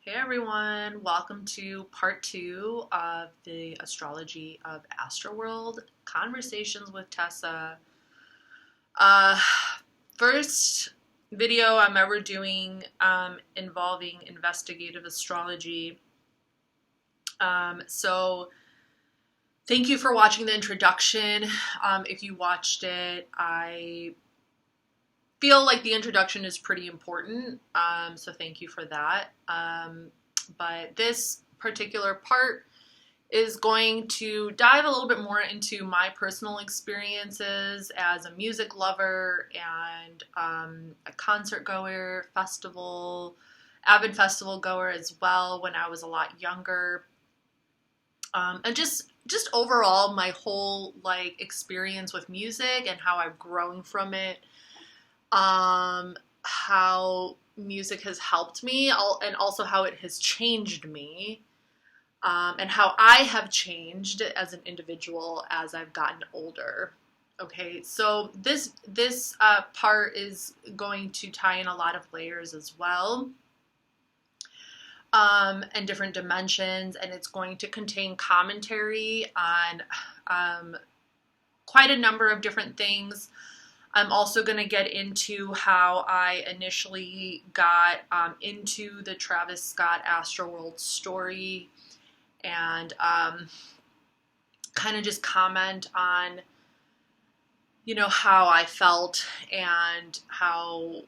Hey everyone, welcome to part 2 of the Astrology of Astroworld Conversations with TESA. First video I'm ever doing involving investigative astrology. So thank you for watching the introduction. If you watched it, I feel like the introduction is pretty important, so thank you for that. But this particular part is going to dive a little bit more into my personal experiences as a music lover and a concert goer, avid festival goer as well when I was a lot younger. And just overall my whole experience with music and how I've grown from it. How music has helped me and also how it has changed me, and how I have changed as an individual as I've gotten older. Okay, so this part is going to tie in a lot of layers as well, and different dimensions, and it's going to contain commentary on quite a number of different things. I'm also going to get into how I initially got into the Travis Scott Astroworld story, and kind of just comment on, how I felt and how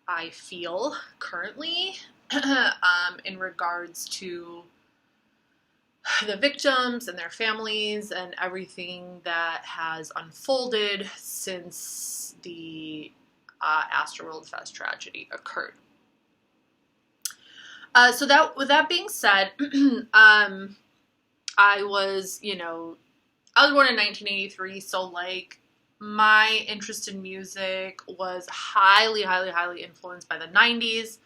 I feel currently in regards to the victims and their families and everything that has unfolded since the Astroworld Fest tragedy occurred. So with that being said, I was born in 1983, so my interest in music was highly influenced by the 90s.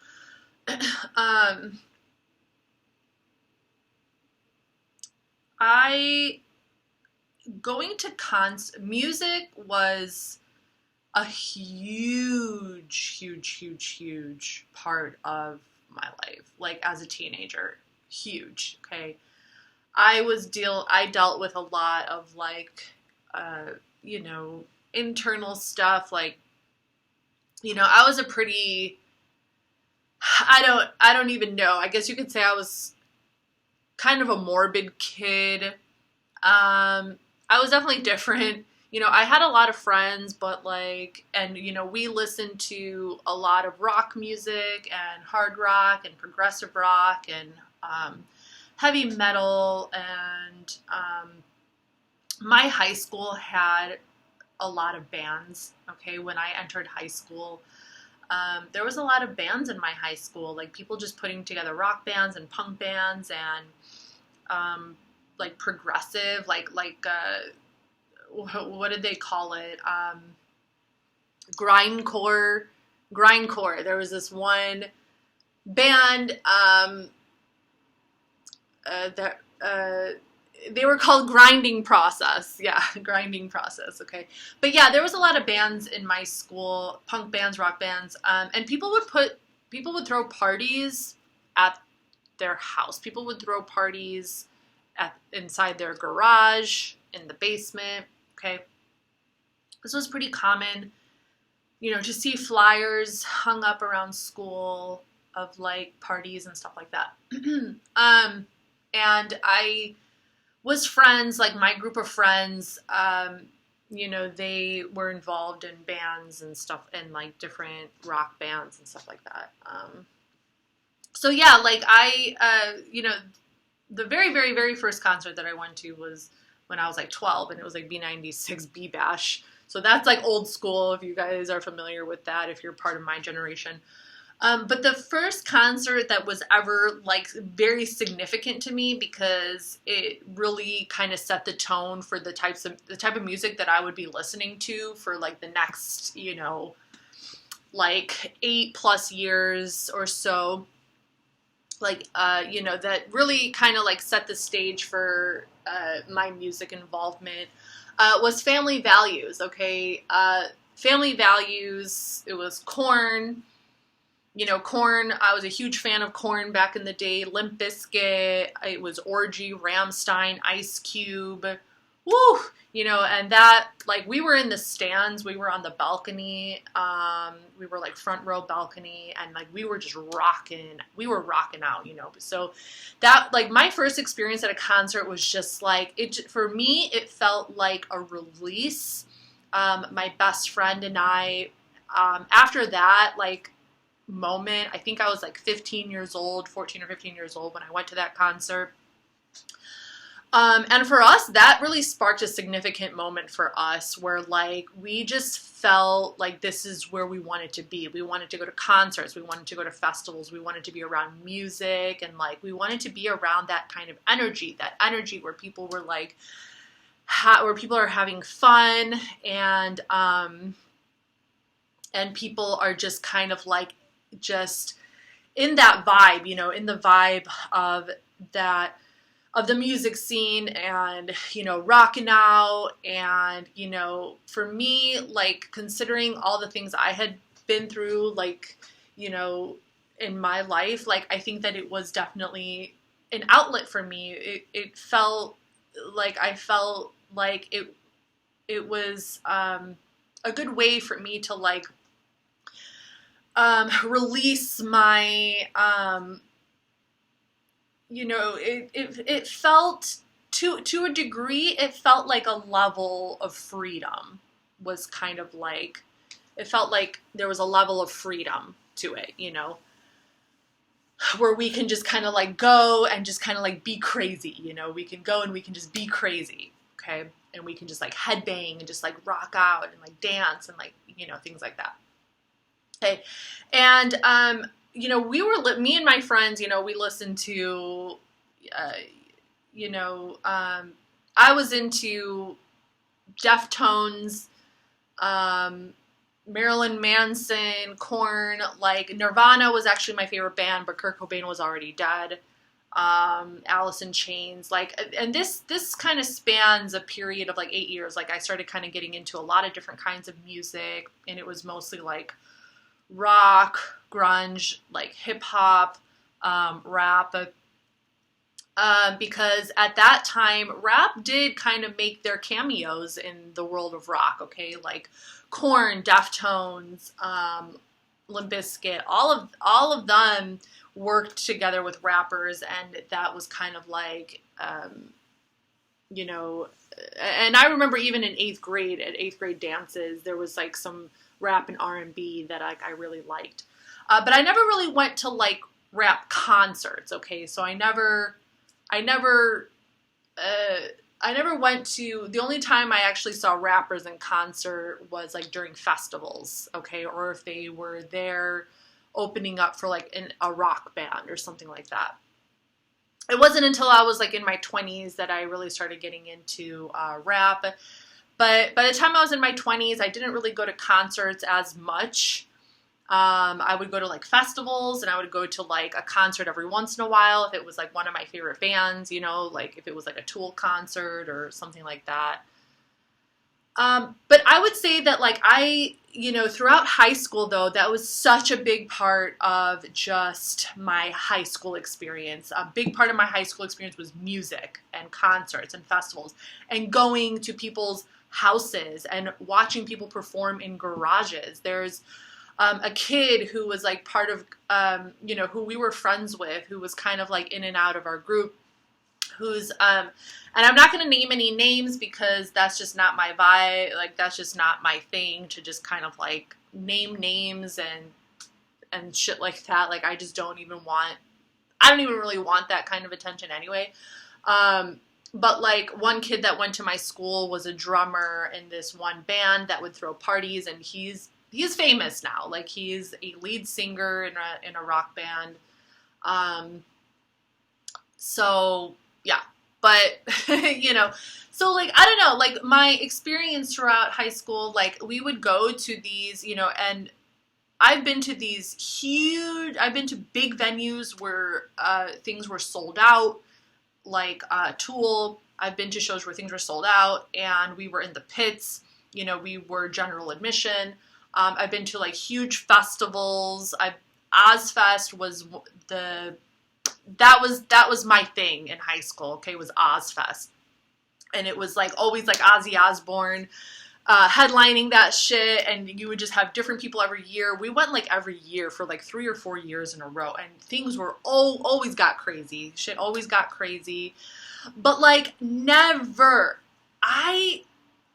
Music was a huge part of my life, as a teenager. Huge, okay? I dealt with a lot of internal stuff, I was a pretty, I don't even know, I guess you could say I was kind of a morbid kid. I was definitely different. I had a lot of friends, but we listened to a lot of rock music and hard rock and progressive rock and heavy metal. And my high school had a lot of bands. Okay, when I entered high school, there was a lot of bands in my high school, people just putting together rock bands and punk bands and progressive, what did they call it? Grindcore. There was this one band they were called Grinding Process. Yeah, Grinding Process, okay. But yeah, there was a lot of bands in my school, punk bands, rock bands, and people would throw parties at their house. People would throw parties inside their garage, in the basement, okay? This was pretty common, to see flyers hung up around school of parties and stuff like that. And I was friends, my group of friends, they were involved in bands and stuff, and different rock bands and stuff like that. So yeah, the very first concert that I went to was when I was 12, and it was B96 B Bash. So that's old school, if you guys are familiar with that, if you're part of my generation. But the first concert that was ever very significant to me, because it really kind of set the tone for the type of music that I would be listening to for the next 8+ years or so. That really kind of set the stage for my music involvement, was Family Values, okay? Family Values, it was Korn, you know, Korn, I was a huge fan of Korn back in the day. Limp Bizkit, it was Orgy, Rammstein, Ice Cube. Woo! You know, and that, like, we were in the stands, we were on the balcony, we were, like, front row balcony, and, like, we were just rocking, out, you know. So that, like, my first experience at a concert was just, like, for me, it felt like a release. My best friend and I, after that, like, moment, I think I was, like, 14 or 15 years old when I went to that concert. And for us, that really sparked a significant moment for us where, like, we just felt like this is where we wanted to be. We wanted to go to concerts. We wanted to go to festivals. We wanted to be around music. And, like, we wanted to be around that kind of energy, where people were, like, where people are having fun and people are just kind of, like, just in that vibe, you know, in the vibe of that, of the music scene and, you know, rocking out. And, you know, for me, like, considering all the things I had been through, like, you know, in my life, like, I think that it was definitely an outlet for me. It felt like, I felt like it was a good way for me to, like, release my, you know, it felt, to a degree, it felt like a level of freedom was kind of like, it felt like there was a level of freedom to it, you know, where we can just kind of, like, go and just kind of, like, be crazy, you know, we can go and we can just be crazy, okay, and we can just, like, headbang and just, like, rock out and, like, dance and, like, you know, things like that. Okay, and, you know, me and my friends, you know, we listened to, you know, I was into Deftones, Marilyn Manson, Korn, like, Nirvana was actually my favorite band, but Kurt Cobain was already dead. Alice in Chains, like, and this kind of spans a period of, like, 8 years. Like, I started kind of getting into a lot of different kinds of music, and it was mostly, like, rock, grunge, like, hip-hop, rap, because at that time, rap did kind of make their cameos in the world of rock, okay, like Korn, Deftones, Limp Bizkit, all of them worked together with rappers, and that was kind of like, you know, and I remember even in 8th grade, at 8th grade dances, there was, like, some rap and R&B that I really liked. But I never really went to, like, rap concerts, okay? So I never went to, the only time I actually saw rappers in concert was, like, during festivals, okay? Or if they were there opening up for, like, a rock band or something like that. It wasn't until I was, like, in my 20s that I really started getting into rap. But by the time I was in my 20s, I didn't really go to concerts as much. I would go to, like, festivals, and I would go to, like, a concert every once in a while if it was, like, one of my favorite bands, you know, like, if it was, like, a Tool concert or something like that. But I would say that, like, you know, throughout high school, though, that was such a big part of just my high school experience. A big part of my high school experience was music and concerts and festivals and going to people's houses and watching people perform in garages. There's a kid who was, like, part of, you know, who we were friends with, who was kind of, like, in and out of our group, who's, and I'm not going to name any names because that's just not my vibe, like, that's just not my thing to just kind of, like, name names and shit like that. Like, I don't even really want that kind of attention anyway. But, like, one kid that went to my school was a drummer in this one band that would throw parties, and he's famous now. Like, he's a lead singer in a rock band. So, yeah. But, you know, so, like, I don't know, like, my experience throughout high school, like, we would go to these, you know, and I've been to big venues where things were sold out, like Tool. I've been to shows where things were sold out, and we were in the pits, you know, we were general admission. I've been to, like, huge festivals. Ozfest was that was my thing in high school, okay, was Ozfest. And it was like always like Ozzy Osbourne headlining that shit, and you would just have different people every year. We went like every year for like 3 or 4 years in a row, and things were always got crazy. Shit always got crazy. But like never,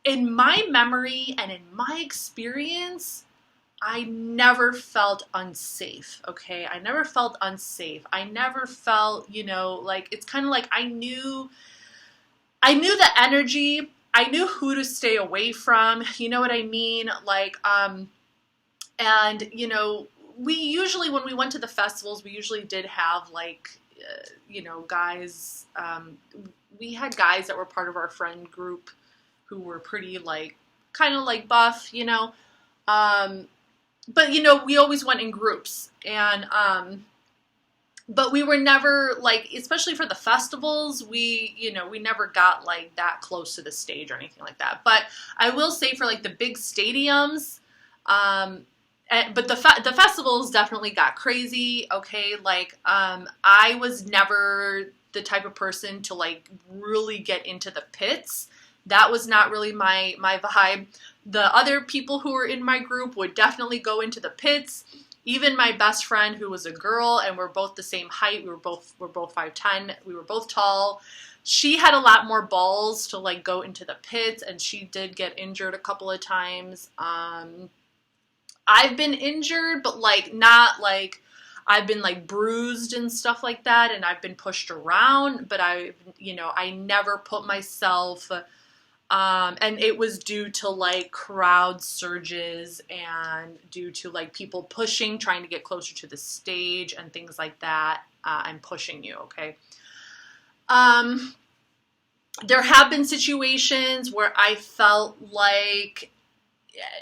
in my memory and in my experience, I never felt unsafe, okay? I never felt unsafe. I never felt, you know, like, it's kind of like I knew the energy. I knew who to stay away from. You know what I mean? Like, and, you know, we usually, when we went to the festivals, we usually did have, like, you know, guys, we had guys that were part of our friend group who were pretty, like, kind of, like, buff, you know? But, you know, we always went in groups, and, but we were never, like, especially for the festivals, you know, we never got, like, that close to the stage or anything like that. But I will say for, like, the big stadiums, but the festivals definitely got crazy, okay? Like, I was never the type of person to, like, really get into the pits. That was not really my vibe. The other people who were in my group would definitely go into the pits. Even my best friend, who was a girl, and we're both the same height, we're both 5'10", we were both tall. She had a lot more balls to like go into the pits, and she did get injured a couple of times. I've been injured, but like not like I've been like bruised and stuff like that, and I've been pushed around, but I never put myself. And it was due to like crowd surges and due to like people pushing, trying to get closer to the stage and things like that, and pushing you, okay? There have been situations where I felt like,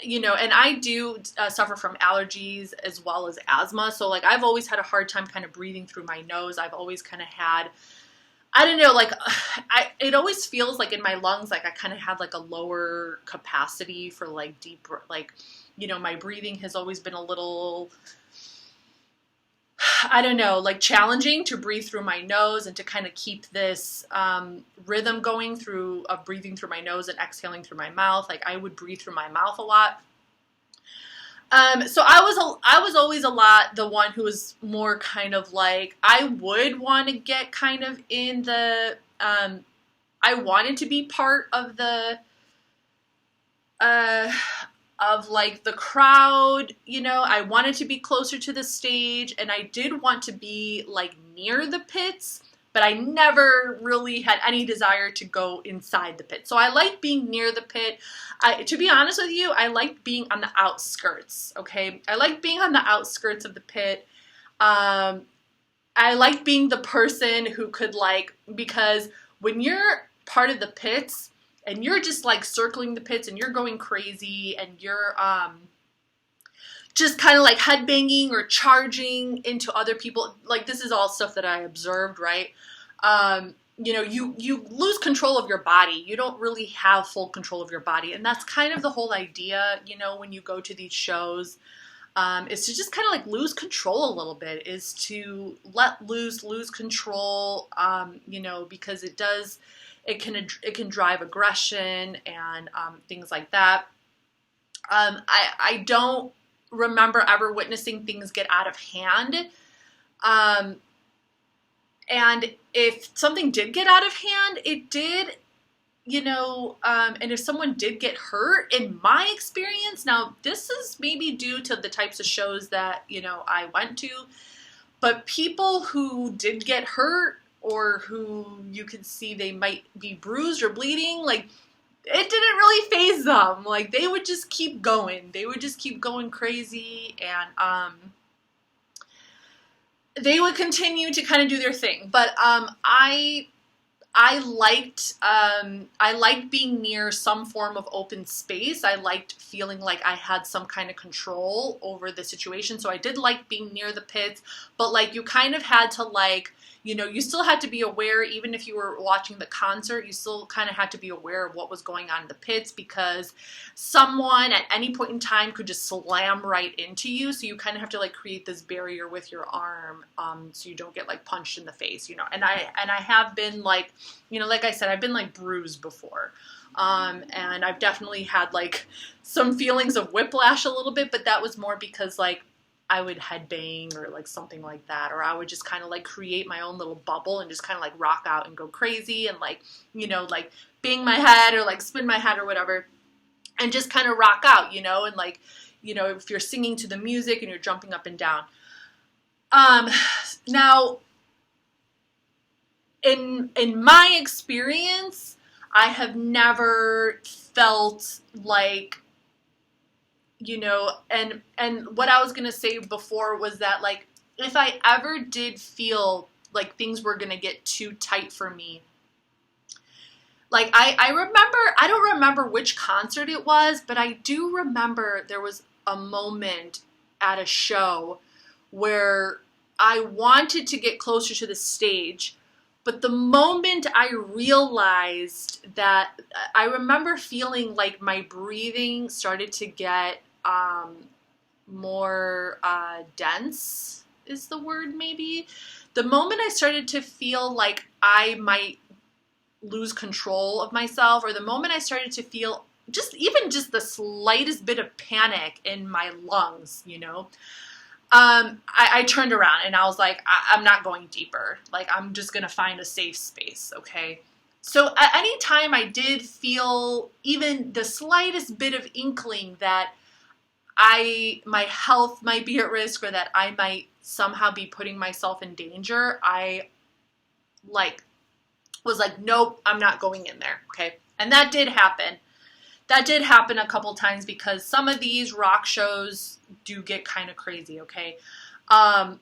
you know, and I do suffer from allergies as well as asthma. So like I've always had a hard time kind of breathing through my nose. I've always kind of had, I don't know, like, it always feels like in my lungs, like I kind of had like a lower capacity for like deep, like, you know, my breathing has always been a little, I don't know, like challenging to breathe through my nose and to kind of keep this rhythm going through of breathing through my nose and exhaling through my mouth. Like I would breathe through my mouth a lot. So I was always a lot the one who was more kind of like, I would want to get kind of in the, I wanted to be part of the, of like the crowd, you know, I wanted to be closer to the stage, and I did want to be like near the pits, but I never really had any desire to go inside the pit. So I like being near the pit. To be honest with you, I like being on the outskirts, okay? I like being on the outskirts of the pit. I like being the person who could like, because when you're part of the pits and you're just like circling the pits and you're going crazy and you're just kind of like headbanging or charging into other people, like this is all stuff that I observed, right? You know, you lose control of your body. You don't really have full control of your body. And that's kind of the whole idea, you know, when you go to these shows, is to just kind of like lose control a little bit, is to let loose, lose control, you know, because it can drive aggression and things like that. I don't remember ever witnessing things get out of hand. And if something did get out of hand, it did, you know, and if someone did get hurt, in my experience, now this is maybe due to the types of shows that, you know, I went to, but people who did get hurt or who you could see they might be bruised or bleeding, like, it didn't really faze them. Like, they would just keep going. They would just keep going crazy, and they would continue to kind of do their thing. But I liked being near some form of open space. I liked feeling like I had some kind of control over the situation. So I did like being near the pits, but like you kind of had to like, you know, you still had to be aware, even if you were watching the concert, you still kind of had to be aware of what was going on in the pits, because someone at any point in time could just slam right into you. So you kind of have to like create this barrier with your arm, so you don't get like punched in the face, you know. And I have been like, you know, like I said, I've been like bruised before. And I've definitely had like some feelings of whiplash a little bit, but that was more because like I would headbang or like something like that, or I would just kind of like create my own little bubble and just kind of like rock out and go crazy and like, you know, like bang my head or like spin my head or whatever and just kind of rock out, you know, and like, you know, if you're singing to the music and you're jumping up and down. Now in my experience, I have never felt like, you know, and what I was going to say before was that, like, if I ever did feel like things were going to get too tight for me, like, I remember, I don't remember which concert it was, but I do remember there was a moment at a show where I wanted to get closer to the stage, but the moment I realized that, I remember feeling like my breathing started to get more dense is the word maybe. The moment I started to feel like I might lose control of myself, or the moment I started to feel even just the slightest bit of panic in my lungs, you know, I turned around and I was like, I'm not going deeper. Like, I'm just going to find a safe space. Okay. So at any time I did feel even the slightest bit of inkling that my health might be at risk, or that I might somehow be putting myself in danger, I like was like, nope, I'm not going in there. Okay. And that did happen. That did happen a couple times, because some of these rock shows do get kind of crazy. Okay. And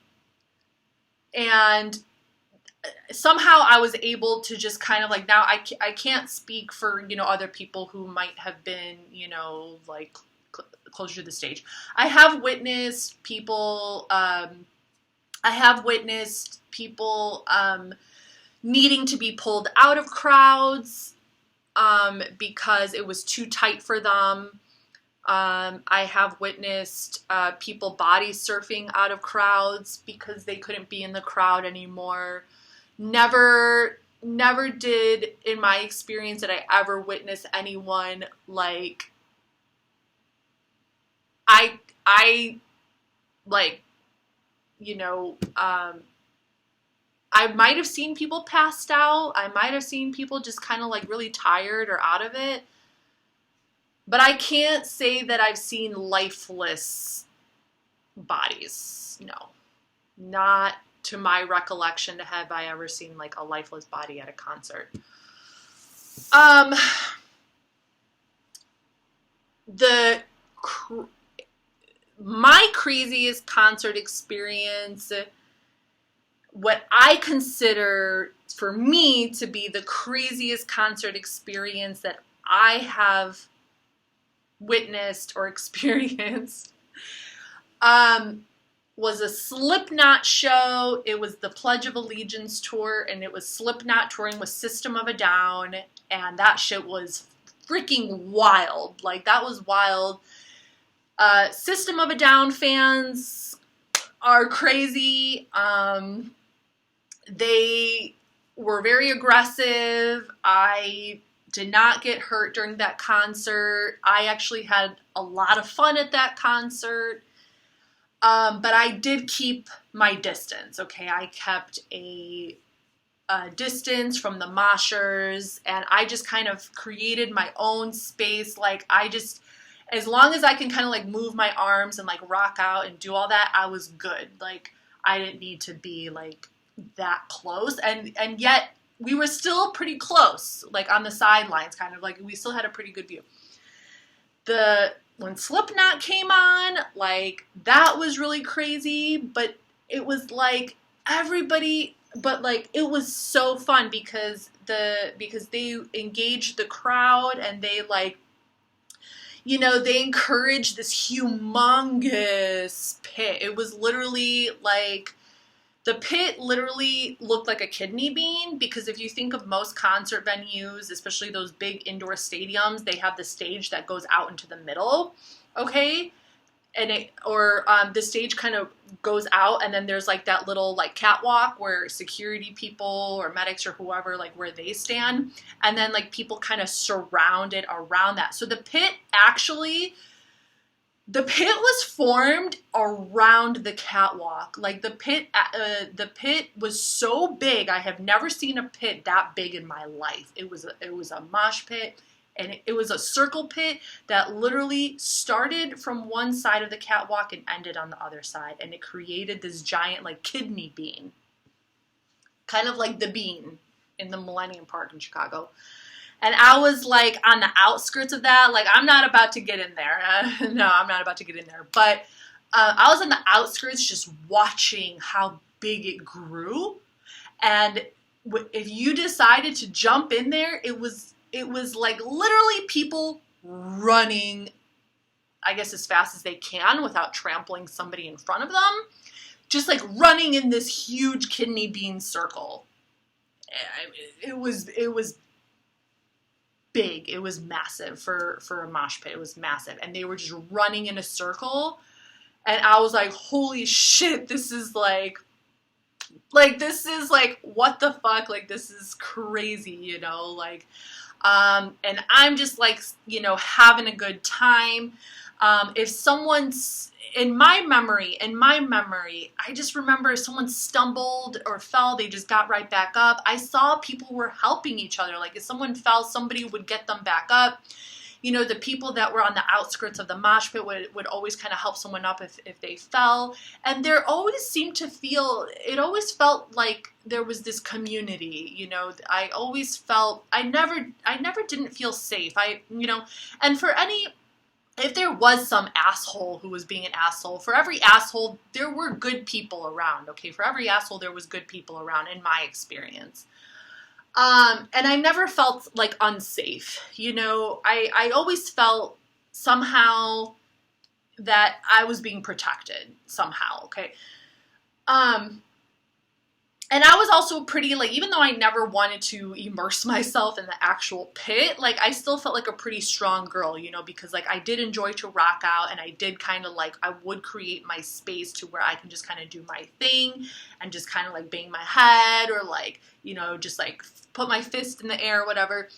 somehow I was able to just kind of like, now I can't speak for, you know, other people who might have been, you know, like closer to the stage. I have witnessed people, needing to be pulled out of crowds, because it was too tight for them. I have witnessed, people body surfing out of crowds because they couldn't be in the crowd anymore. Never did, in my experience, did I ever witness anyone like, I like, you know, I might have seen people passed out. I might have seen people just kind of like really tired or out of it. But I can't say that I've seen lifeless bodies. No, not to my recollection have I ever seen like a lifeless body at a concert. My craziest concert experience, what I consider for me to be the craziest concert experience that I have witnessed or experienced, was a Slipknot show. It was the Pledge of Allegiance tour, and it was Slipknot touring with System of a Down, and that shit was freaking wild. Like, that was wild. System of a Down fans are crazy. They were very aggressive. I did not get hurt during that concert. I actually had a lot of fun at that concert. But I did keep my distance. Okay. I kept a distance from the moshers, and I just kind of created my own space. Like, as long as I can kind of like move my arms and like rock out and do all that, I was good. Like, I didn't need to be like that close. And yet we were still pretty close, like on the sidelines, kind of like we still had a pretty good view. When Slipknot came on, like, that was really crazy, but it was like everybody, but like it was so fun because they engaged the crowd, and they like, you know, they encouraged this humongous pit. It was literally like The pit literally looked like a kidney bean, because if you think of most concert venues, especially those big indoor stadiums, they have the stage that goes out into the middle, okay? And the stage kind of goes out, and then there's like that little like catwalk where security people or medics or whoever, like where they stand, and then like people kind of surround it around that. So the pit was formed around the catwalk. Like the pit was so big. I have never seen a pit that big in my life. It was a mosh pit. And it was a circle pit that literally started from one side of the catwalk and ended on the other side. And it created this giant like kidney bean. Kind of like the bean in the Millennium Park in Chicago. And I was like on the outskirts of that. Like, I'm not about to get in there. No, I'm not about to get in there. But I was on the outskirts just watching how big it grew. And if you decided to jump in there, it was like literally people running, I guess, as fast as they can without trampling somebody in front of them. Just like running in this huge kidney bean circle. It was big. It was massive for a mosh pit. It was massive. And they were just running in a circle. And I was like, holy shit, this is like, what the fuck? Like, this is crazy, you know, like, and I'm just like, you know, having a good time. If someone's, in my memory, I just remember if someone stumbled or fell, they just got right back up. I saw people were helping each other. Like if someone fell, somebody would get them back up. You know, the people that were on the outskirts of the mosh pit would always kind of help someone up if they fell. And there always seemed to feel, it always felt like there was this community, you know. I always felt, I never didn't feel safe. And if there was some asshole who was being an asshole, for every asshole, there were good people around, okay? For every asshole, there was good people around, in my experience. And I never felt, like, unsafe, you know? I always felt somehow that I was being protected, somehow, okay? And I was also pretty, like, even though I never wanted to immerse myself in the actual pit, like, I still felt like a pretty strong girl, you know, because, like, I did enjoy to rock out, and I did kind of, like, I would create my space to where I can just kind of do my thing, and just kind of, like, bang my head, or, like, you know, just, like, put my fist in the air, or whatever.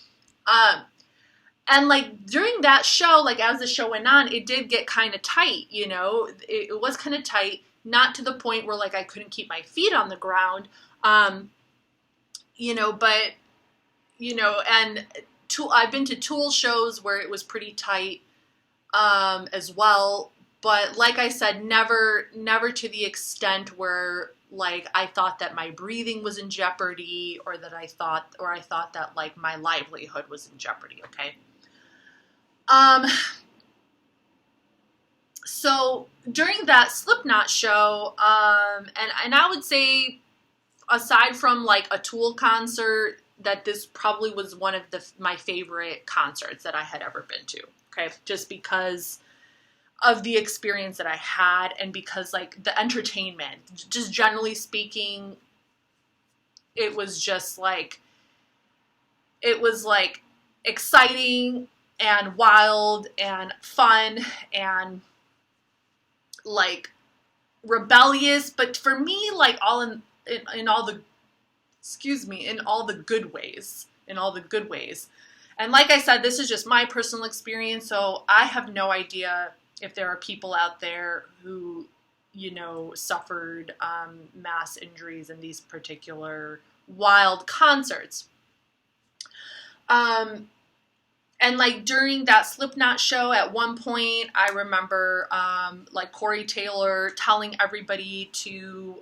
And, like, during that show, like, as the show went on, it did get kind of tight, you know, it was kind of tight. Not to the point where, like, I couldn't keep my feet on the ground, you know, but, you know, and I've been to Tool shows where it was pretty tight, as well, but like I said, never to the extent where, like, I thought that my breathing was in jeopardy, or I thought that, like, my livelihood was in jeopardy, okay? So during that Slipknot show, and I would say, aside from like a Tool concert, that this probably was one of my favorite concerts that I had ever been to. Okay, just because of the experience that I had, and because like the entertainment, just generally speaking, it was just like, it was like exciting and wild and fun and like rebellious, but for me, like all in all the good ways, And like I said, this is just my personal experience, so I have no idea if there are people out there who, you know, suffered mass injuries in these particular wild concerts. And, like, during that Slipknot show, at one point, I remember, like, Corey Taylor telling everybody to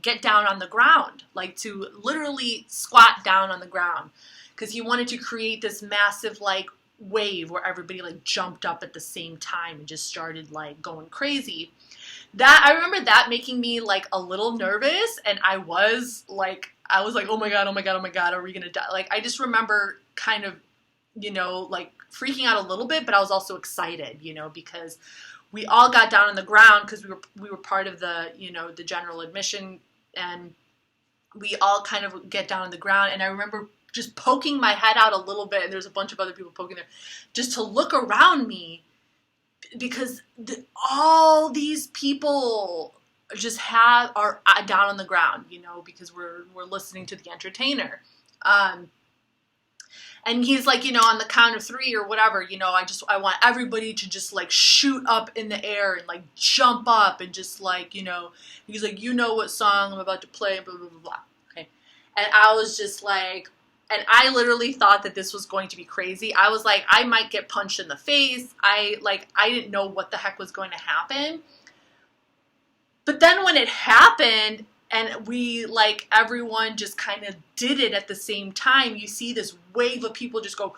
get down on the ground, like, to literally squat down on the ground, because he wanted to create this massive, like, wave where everybody, like, jumped up at the same time and just started, like, going crazy. I remember that making me, like, a little nervous, and I was like, oh my god, are we gonna die? Like, I just remember kind of, you know, like freaking out a little bit, but I was also excited, you know, because we all got down on the ground because we were part of the, you know, the general admission and we all kind of get down on the ground, and I remember just poking my head out a little bit, and there's a bunch of other people poking there, just to look around me, because all these people just are down on the ground, you know, because we're listening to the entertainer. And he's like, you know, on the count of 3 or whatever, you know, I want everybody to just like shoot up in the air and like jump up and just like, you know, he's like, you know what song I'm about to play, blah, blah, blah, blah. Okay. And I was just like, and I literally thought that this was going to be crazy. I was like, I might get punched in the face. I didn't know what the heck was going to happen. But then when it happened, and we, like, everyone just kind of did it at the same time, you see this wave of people just go,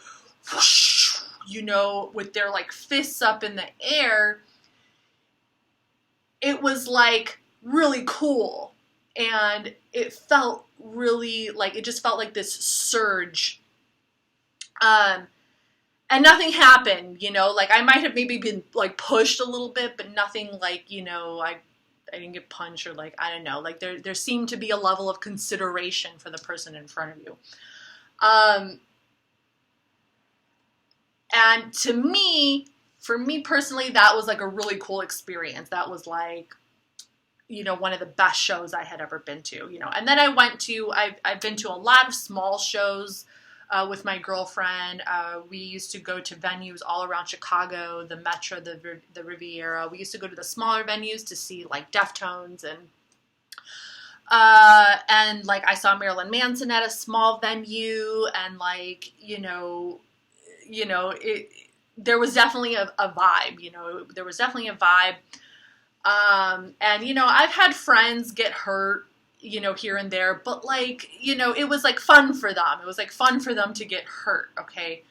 whoosh, you know, with their, like, fists up in the air. It was, like, really cool. And it felt really, like, it just felt like this surge. And nothing happened, you know, like, I might have maybe been, like, pushed a little bit, but nothing, like, you know, I didn't get punched, or like, I don't know, like there seemed to be a level of consideration for the person in front of you. And for me personally, that was like a really cool experience. That was like, you know, one of the best shows I had ever been to, you know. And then I've been to a lot of small shows with my girlfriend. We used to go to venues all around Chicago, the Metro, the Riviera. We used to go to the smaller venues to see like Deftones, and like I saw Marilyn Manson at a small venue, and like, you know, there was definitely a vibe, you know, there was definitely a vibe. And you know, I've had friends get hurt, you know, here and there, but like, you know, it was like fun for them. It was like fun for them to get hurt. Okay.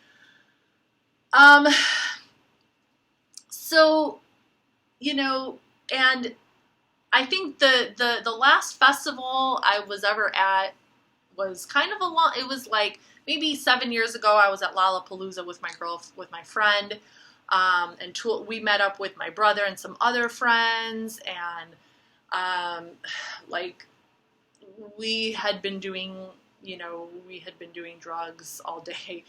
So, you know, and I think the last festival I was ever at was kind of it was like maybe 7 years ago. I was at Lollapalooza with my friend. And we met up with my brother and some other friends, and, like, we had been doing drugs all day.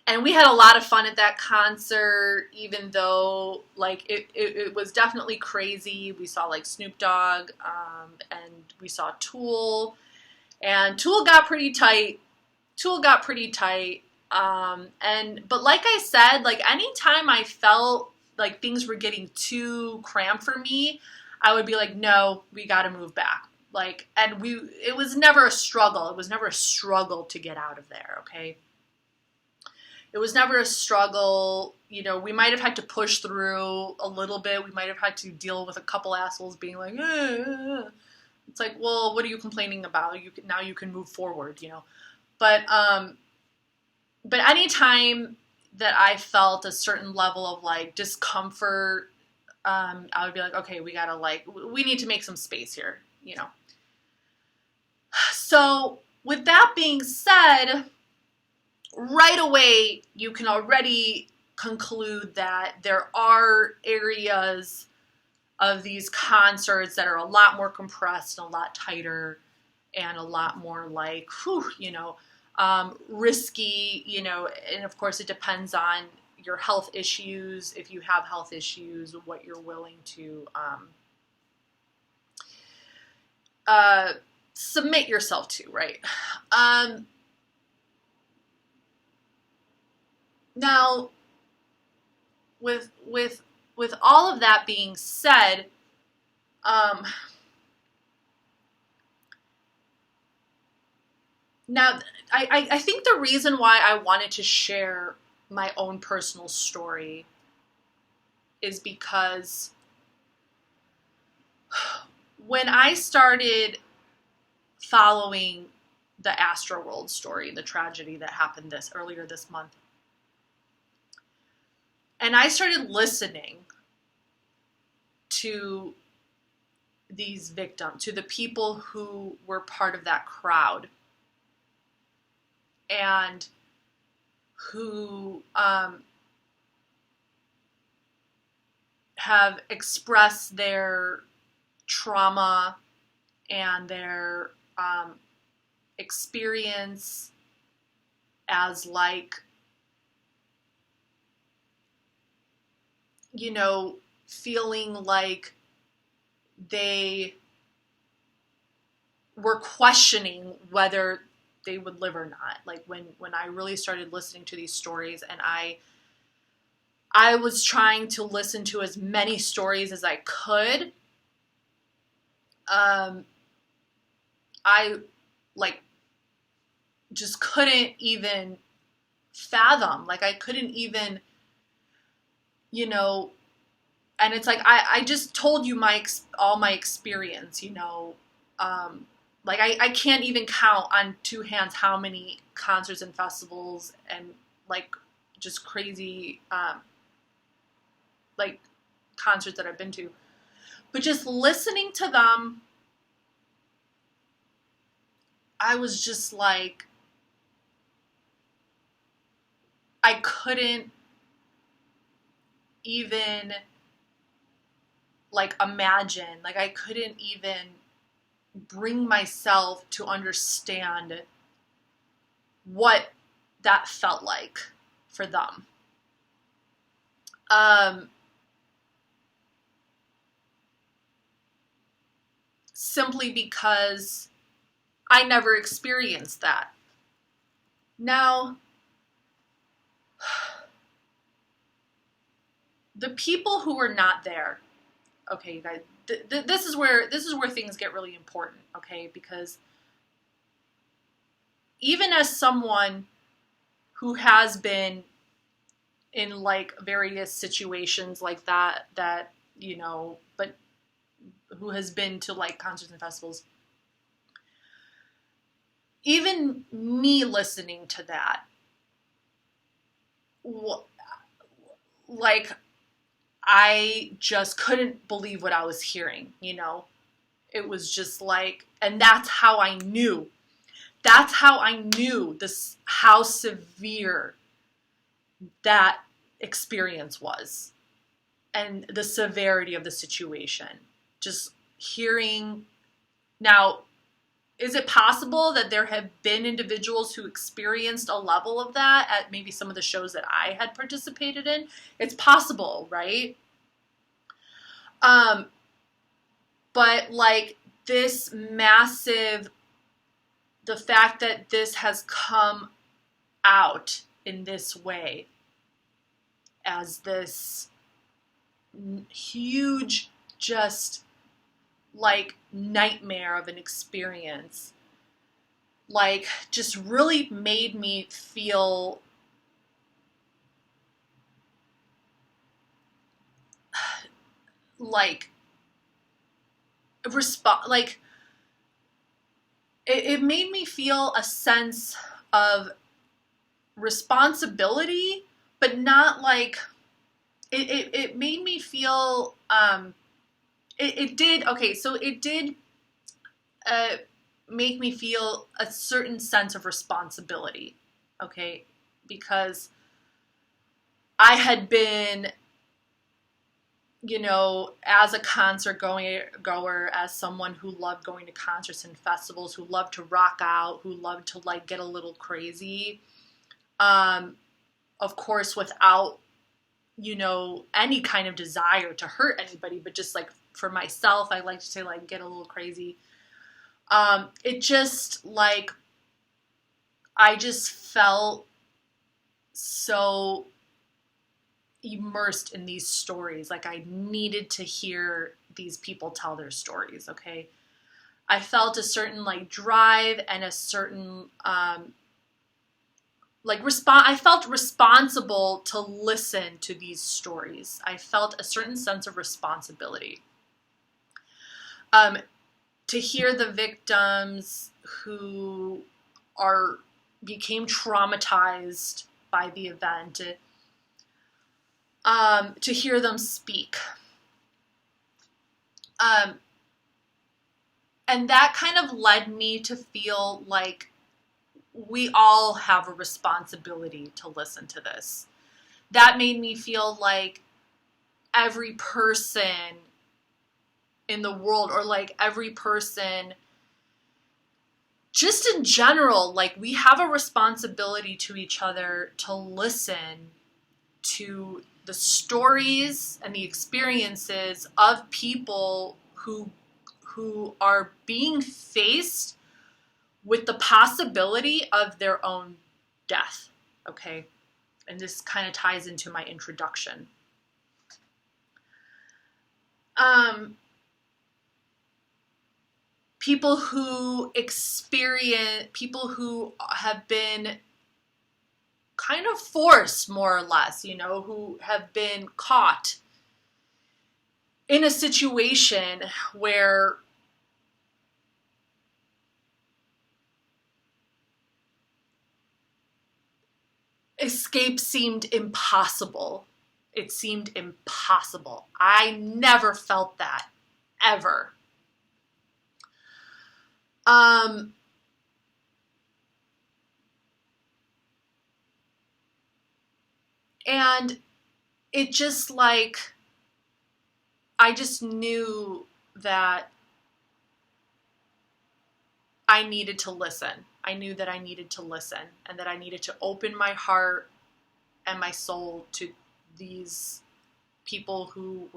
And we had a lot of fun at that concert, even though, like, it was definitely crazy. We saw, like, Snoop Dogg, and we saw Tool, and Tool got pretty tight. But like I said, like, anytime I felt like things were getting too cramped for me, I would be like, no, we got to move back. Like, and it was never a struggle. It was never a struggle to get out of there. Okay. It was never a struggle. You know, we might have had to push through a little bit. We might have had to deal with a couple assholes being like, it's like, well, what are you complaining about? Now you can move forward, you know? But anytime that I felt a certain level of like discomfort, I would be like, okay, we need to make some space here, you know? So with that being said, right away, you can already conclude that there are areas of these concerts that are a lot more compressed and a lot tighter and a lot more like, you know, risky, you know, and of course it depends on your health issues. If you have health issues, what you're willing to submit yourself to, right? Now, with all of that being said, now I think the reason why I wanted to share my own personal story is because when I started following the Astroworld story, the tragedy that happened earlier this month, and I started listening to these victims, to the people who were part of that crowd, and who have expressed their trauma and their experience as like, you know, feeling like they were questioning whether they would live or not. Like when I really started listening to these stories, and I was trying to listen to as many stories as I could. I like just couldn't even fathom. Like I couldn't even, you know, and it's like I just told you all my experience, you know. Like I can't even count on two hands how many concerts and festivals and like just crazy like concerts that I've been to. But just listening to them, I was just like, I couldn't even like imagine, like I couldn't even bring myself to understand what that felt like for them. Simply because I never experienced that. Now, the people who were not there, okay, you guys, this is where things get really important, okay? Because even as someone who has been in like various situations like that, you know, but who has been to like concerts and festivals, even me listening to that, like I just couldn't believe what I was hearing, you know. It was just like, and that's how I knew this, how severe that experience was and the severity of the situation. Just hearing. Now, is it possible that there have been individuals who experienced a level of that at maybe some of the shows that I had participated in? It's possible, right? But like this massive, the fact that this has come out in this way as this huge, just like nightmare of an experience, like just really made me feel like it made me feel a sense of responsibility, but not like it made me feel it did make me feel a certain sense of responsibility, okay, because I had been, you know, as a concert goer, as someone who loved going to concerts and festivals, who loved to rock out, who loved to like get a little crazy, of course without, you know, any kind of desire to hurt anybody, but just like for myself, I like to like get a little crazy. It just like, I just felt so immersed in these stories. Like I needed to hear these people tell their stories, okay? I felt a certain like drive and a certain I felt responsible to listen to these stories. I felt a certain sense of responsibility. To hear the victims who became traumatized by the event, to hear them speak. And that kind of led me to feel like we all have a responsibility to listen to this. That made me feel like every person in the world, or like every person, just in general, like we have a responsibility to each other to listen to the stories and the experiences of people who are being faced with the possibility of their own death, okay? And this kind of ties into my introduction. People who have been kind of forced, more or less, you know, who have been caught in a situation where escape seemed impossible. It seemed impossible. I never felt that, ever. And it just like, I just knew that I needed to listen. I knew that I needed to listen, and that I needed to open my heart and my soul to these people who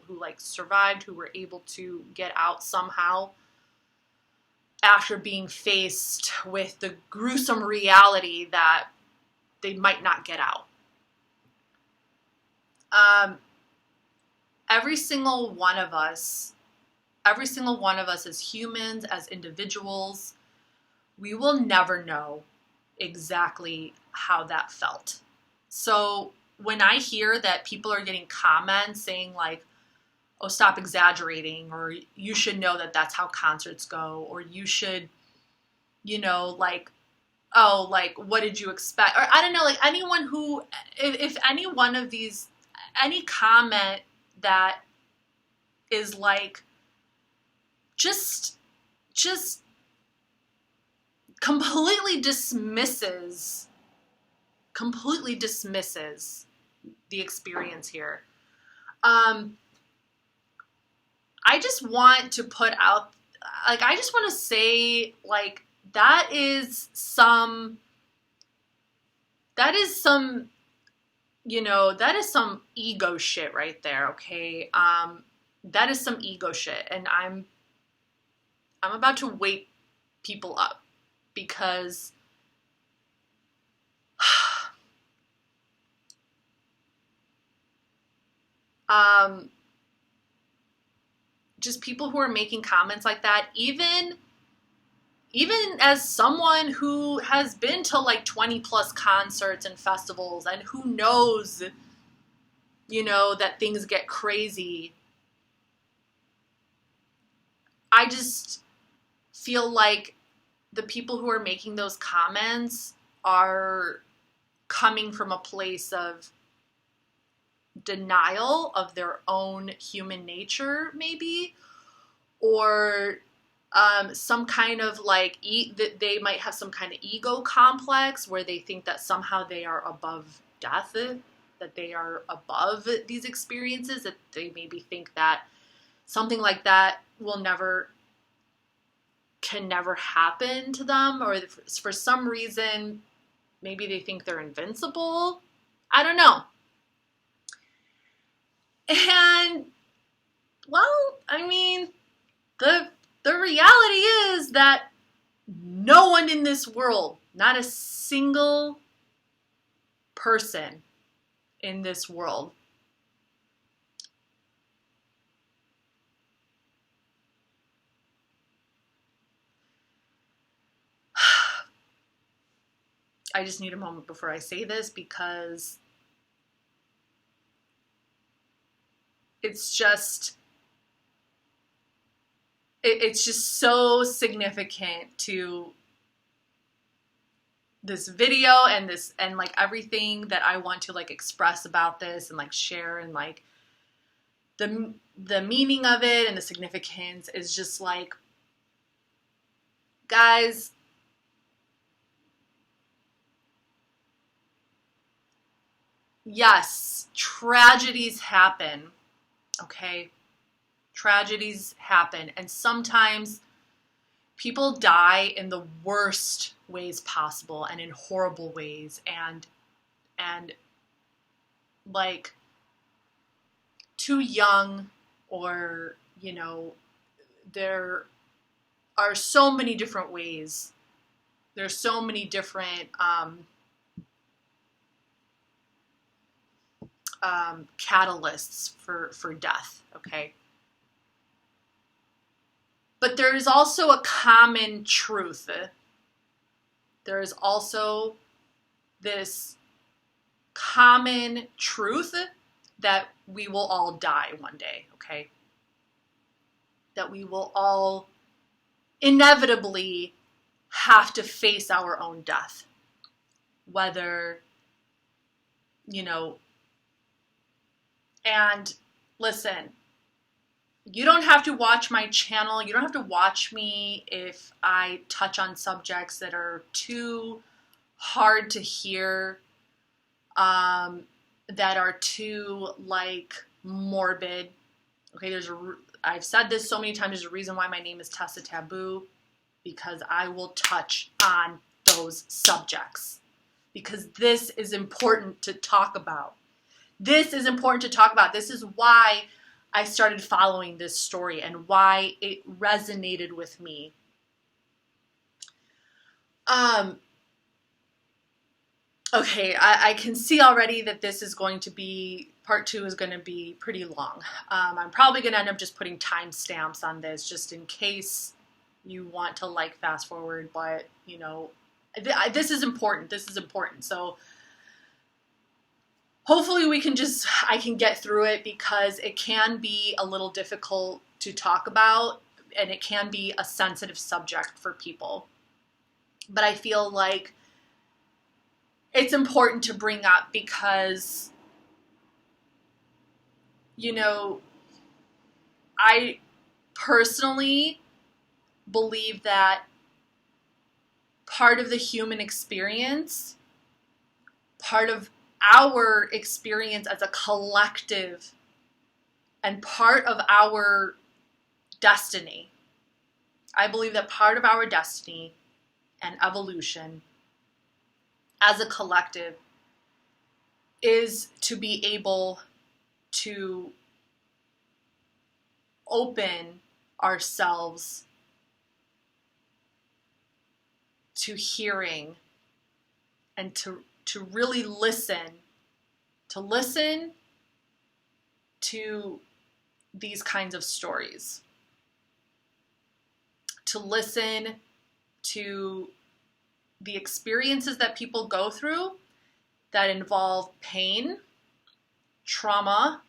like survived, who were able to get out somehow after being faced with the gruesome reality that they might not get out. Every single one of us as humans, as individuals, we will never know exactly how that felt. So when I hear that people are getting comments saying like, oh, stop exaggerating, or you should know that that's how concerts go, or you should, you know, like, oh, like, what did you expect? Or I don't know, like anyone who, if any one of these, any comment that is like, just completely dismisses the experience here. I just want to put out, like, I just want to say, like, that is some, you know, that is some ego shit right there, okay? That is some ego shit, and I'm about to wake people up, because just people who are making comments like that, even as someone who has been to like 20 plus concerts and festivals, and who knows, you know, that things get crazy, I just feel like the people who are making those comments are coming from a place of denial of their own human nature, maybe, or some kind of like, that they might have some kind of ego complex where they think that somehow they are above death, that they are above these experiences, that they maybe think that something like that can never happen to them, or for some reason, maybe they think they're invincible. I don't know. And, well, I mean, the reality is that no one in this world, not a single person in this world, I just need a moment before I say this, because it's just so significant to this video and like everything that I want to like express about this and like share, and like the meaning of it and the significance is just like, guys, yes, tragedies happen, okay? Tragedies happen, and sometimes people die in the worst ways possible and in horrible ways, and like too young, or, you know, there are so many different ways. There's so many different catalysts for death, okay? But there is also a common truth. There is also this common truth that we will all die one day, okay? That we will all inevitably have to face our own death. Whether, you know, and listen, you don't have to watch my channel. You don't have to watch me if I touch on subjects that are too hard to hear, that are too, like, morbid. Okay, I've said this so many times, there's a reason why my name is TESA Taboo, because I will touch on those subjects. Because this is important to talk about. This is important to talk about. This is why I started following this story and why it resonated with me. Okay, I can see already that this is going to be, part 2 is going to be pretty long. I'm probably going to end up just putting timestamps on this just in case you want to, like, fast forward, but, you know, this is important. This is important. So hopefully I can get through it, because it can be a little difficult to talk about, and it can be a sensitive subject for people. But I feel like it's important to bring up because, you know, I personally believe that part of the human experience, part of our experience as a collective, and part of our destiny, I believe that part of our destiny and evolution as a collective is to be able to open ourselves to hearing and to really listen to these kinds of stories, to listen to the experiences that people go through that involve pain, trauma,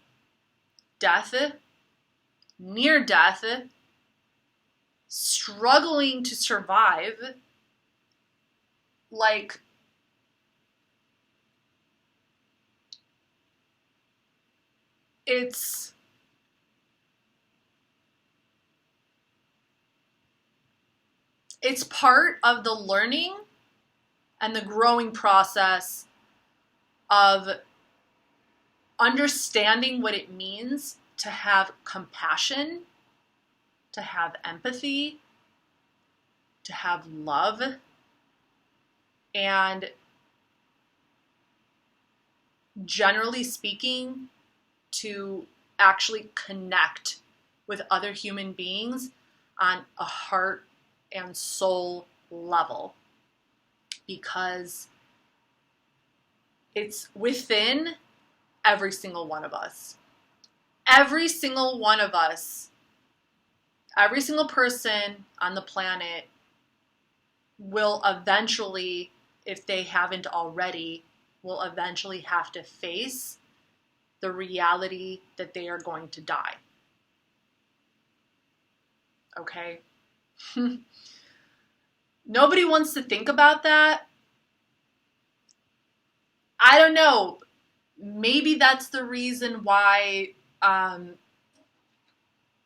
death, near death, struggling to survive. Like, it's part of the learning and the growing process of understanding what it means to have compassion, to have empathy, to have love, and generally speaking, to actually connect with other human beings on a heart and soul level, because it's within every single one of us. Every single one of us, every single person on the planet will eventually, if they haven't already, will eventually have to face the reality that they are going to die. Okay? Nobody wants to think about that. I don't know. Maybe that's the reason why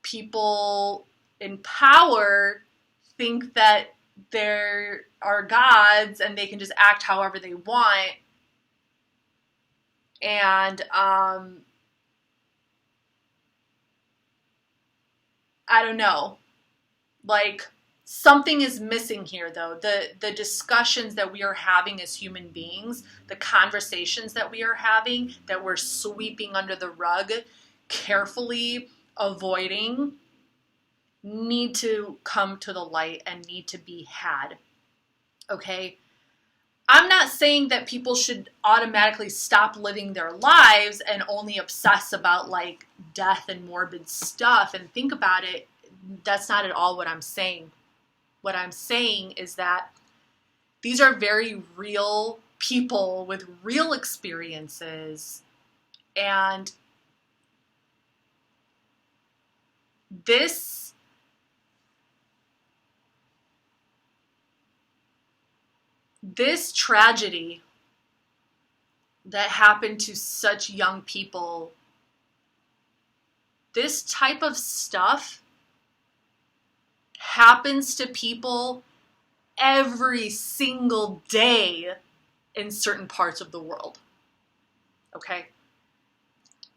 people in power think that there are gods and they can just act however they want. And I don't know. Like, something is missing here, though. The discussions that we are having as human beings, the conversations that we are having, that we're sweeping under the rug, carefully avoiding, need to come to the light and need to be had. Okay? I'm not saying that people should automatically stop living their lives and only obsess about like death and morbid stuff and think about it. That's not at all what I'm saying. What I'm saying is that these are very real people with real experiences, and this tragedy that happened to such young people, this type of stuff happens to people every single day in certain parts of the world. Okay?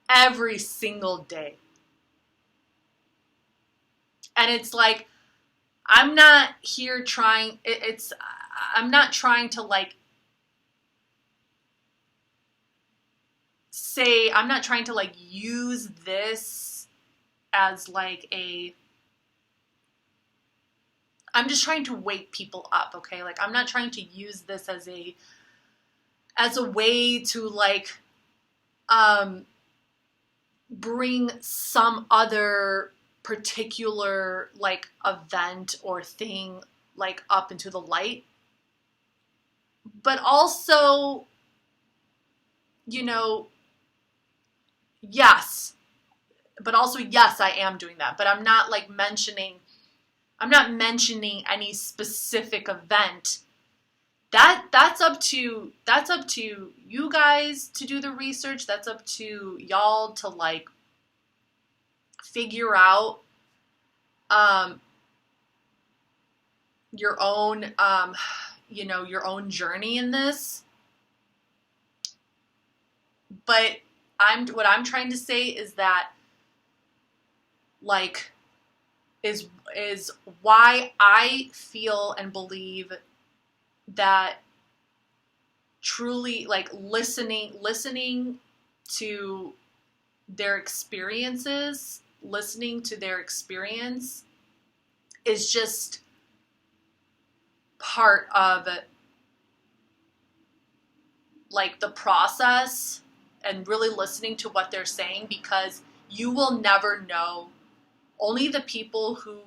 Every single day. And it's like, I'm not here trying, I'm not trying to like say, I'm not trying to like use this as like I'm just trying to wake people up, okay? Like, I'm not trying to use this as a way to like bring some other particular like event or thing like up into the light. But also, you know, yes. But also, yes, I am doing that. But I'm not like mentioning any specific event. That's up to you guys to do the research. That's up to y'all to like figure out your own your own journey in this. But what I'm trying to say is that like is why I feel and believe that truly like listening to their experiences, listening to their experience is just part of like the process, and really listening to what they're saying, because you will never know. Only the people who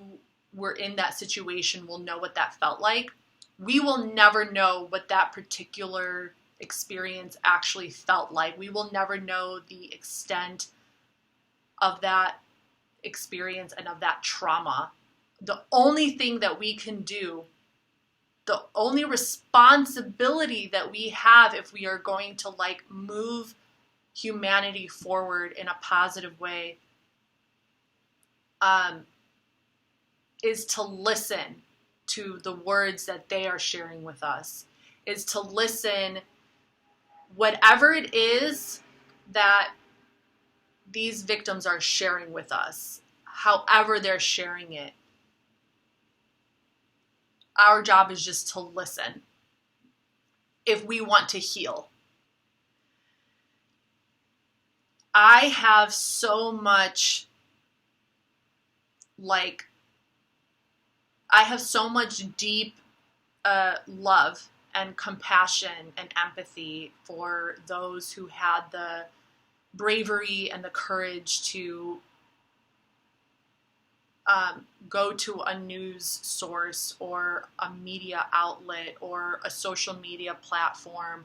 were in that situation will know what that felt like. We will never know what that particular experience actually felt like. We will never know the extent of that experience and of that trauma. The only thing that we can do, the only responsibility that we have if we are going to like move humanity forward in a positive way, is to listen to the words that they are sharing with us, is to listen whatever it is that these victims are sharing with us, however they're sharing it. Our job is just to listen if we want to heal. I have so much deep love and compassion and empathy for those who had the bravery and the courage to go to a news source or a media outlet or a social media platform,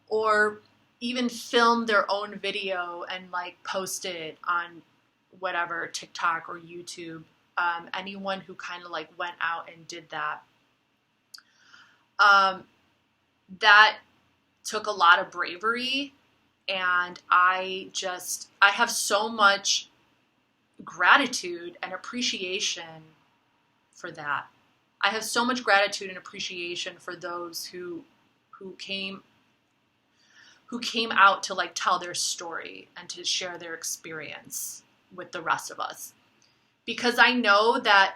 or even film their own video and like post it on whatever, TikTok or YouTube. Anyone who kind of like went out and did that. That took a lot of bravery, and I have so much gratitude and appreciation for that. I have so much gratitude and appreciation for those who came out to like tell their story and to share their experience with the rest of us. because I know that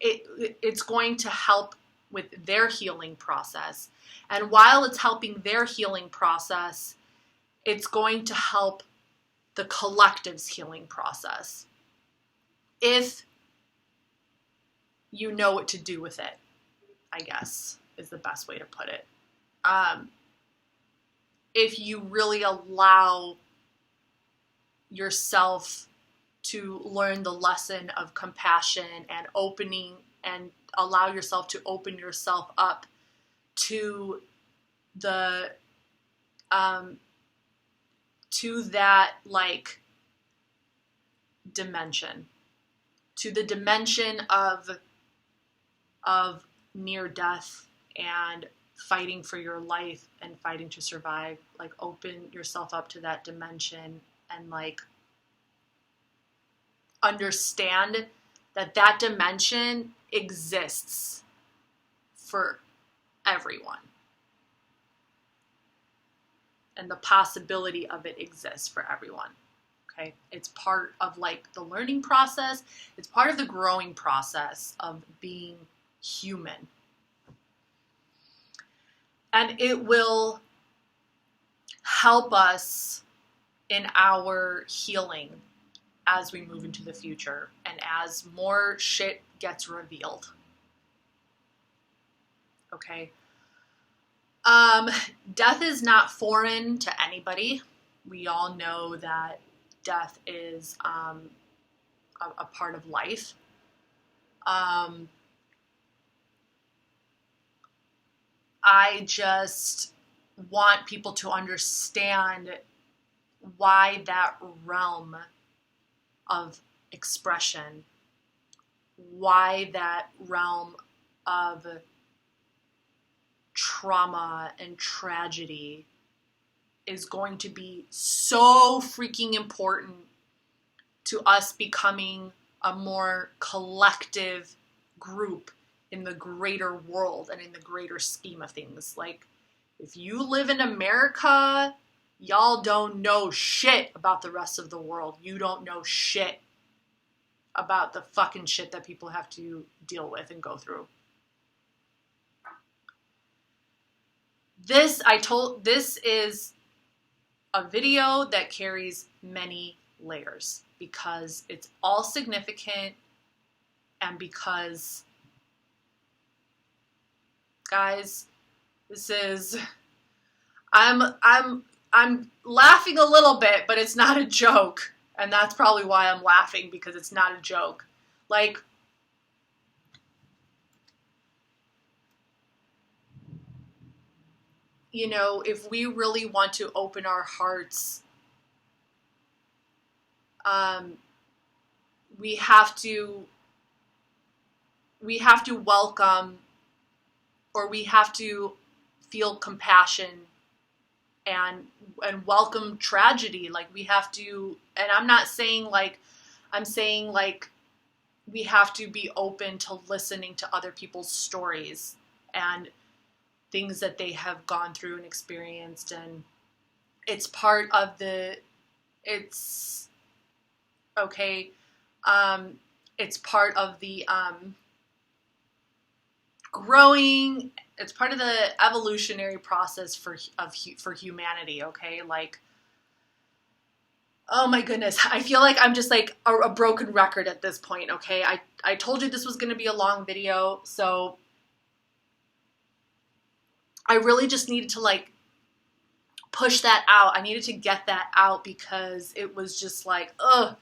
it's going to help with their healing process. And while it's helping their healing process, it's going to help the collective's healing process. If you know what to do with it, I guess, is the best way to put it. If you really allow yourself to learn the lesson of compassion and opening, and allow yourself to open yourself up to the to that like dimension, to the dimension of near death and fighting for your life and fighting to survive. Like, open yourself up to that dimension and like understand that that dimension exists for everyone. And the possibility of it exists for everyone. Okay? It's part of like the learning process. It's part of the growing process of being human. And it will help us in our healing as we move into the future and as more shit gets revealed. Okay? Death is not foreign to anybody. We all know that death is a part of life. I just want people to understand why that realm of expression, why that realm of trauma and tragedy is going to be so freaking important to us becoming a more collective group in the greater world and in the greater scheme of things. Like, if you live in America, y'all don't know shit about the rest of the world. You don't know shit about the fucking shit that people have to deal with and go through. This is a video that carries many layers because it's all significant, and because, guys, I'm laughing a little bit, but it's not a joke. And that's probably why I'm laughing, because it's not a joke. Like, you know, if we really want to open our hearts, we have to welcome, or we have to feel compassion and welcome tragedy. Like, we have to, and I'm not saying like, I'm saying like we have to be open to listening to other people's stories and things that they have gone through and experienced. And it's part of it's part of the growing, it's part of the evolutionary process for humanity, okay? Like, oh my goodness, I feel like I'm just like a broken record at this point, okay? I told you this was going to be a long video, so I really just needed to like push that out. I needed to get that out because it was just like, ugh.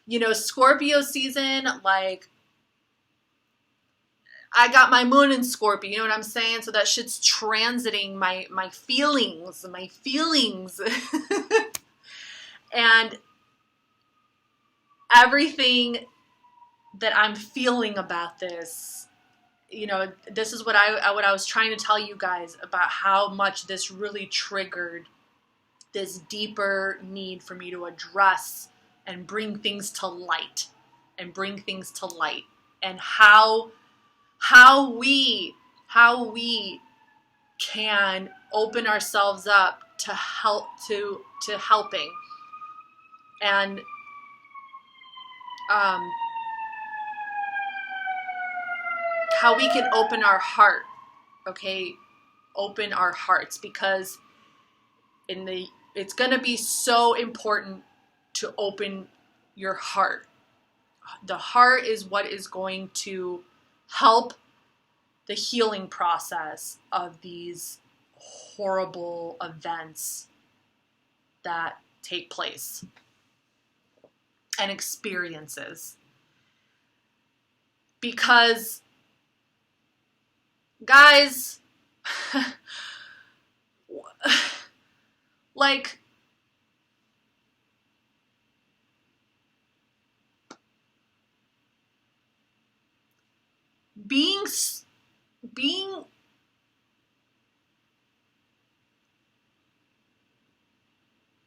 You know, Scorpio season, like, I got my moon in Scorpio, you know what I'm saying? So that shit's transiting my feelings. And everything that I'm feeling about this, you know, this is what I was trying to tell you guys about how much this really triggered this deeper need for me to address and bring things to light, and how we can open ourselves up to helping. And how we can open our heart, okay? Open our hearts, because it's going to be so important to open your heart. The heart is what is going to help the healing process of these horrible events that take place and experiences. Because, guys, like, being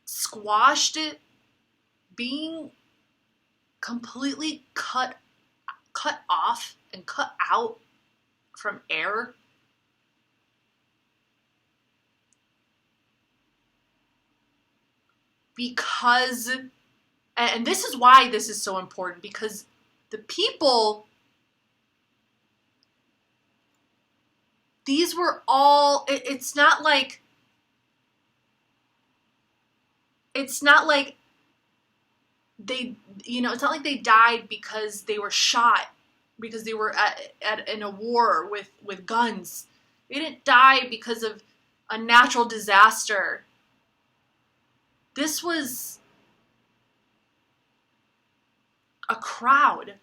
squashed, being completely cut off and cut out from air, because, and this is why this is so important, because the people, these were all, it's not like they, it's not like they died because they were shot, because they were in a war with guns. They didn't die because of a natural disaster. This was a crowd.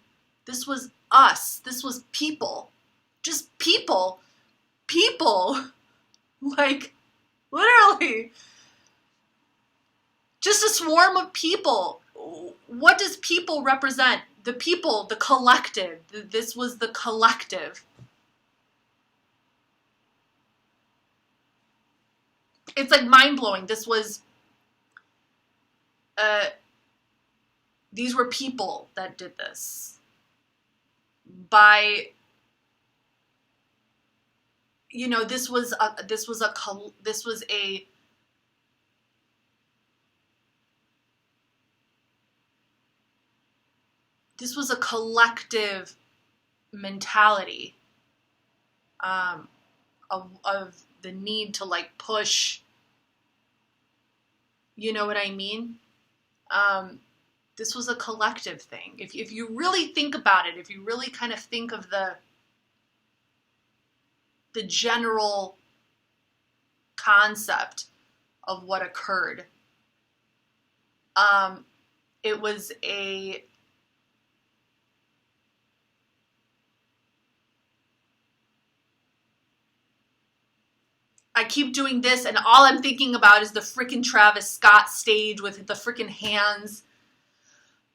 This was us. This was people. Just people. People. Like, literally. Just a swarm of people. What does people represent? The people, the collective. This was the collective. It's like mind-blowing. This was, these were people that did this. By, this was a collective mentality, of the need to, like, push, you know what I mean? This was a collective thing. If you really think about it, if you really kind of think of the general concept of what occurred, it was I keep doing this, and all I'm thinking about is the freaking Travis Scott stage with the freaking hands.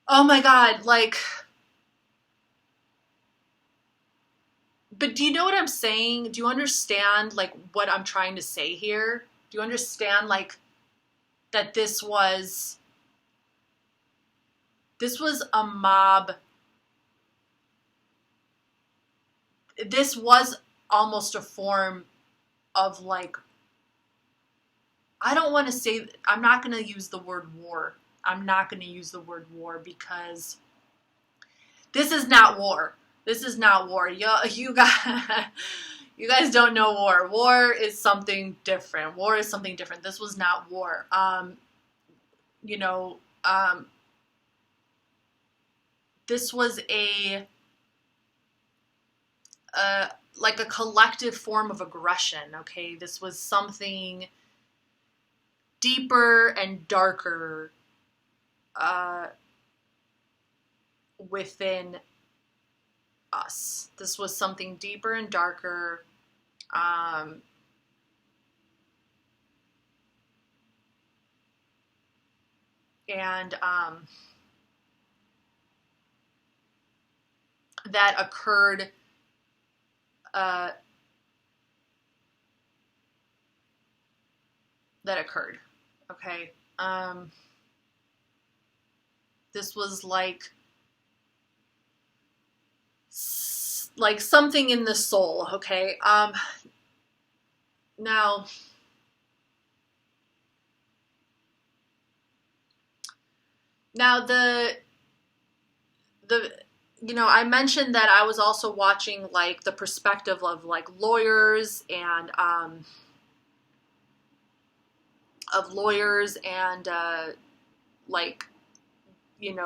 Oh my God, like, but do you know what I'm saying? Do you understand, like, what I'm trying to say here? Do you understand, like, that this was a mob? This was almost a form of, like, I don't want to say, I'm not going to use the word war. I'm not going to use the word war, because this is not war. This is not war. You guys don't know war. War is something different. War is something different. This was not war. This was like a collective form of aggression, okay? This was something deeper and darker within us. This was something deeper and darker, and that occurred okay? This was like something in the soul, okay? Now I mentioned that I was also watching like the perspective of like lawyers and like,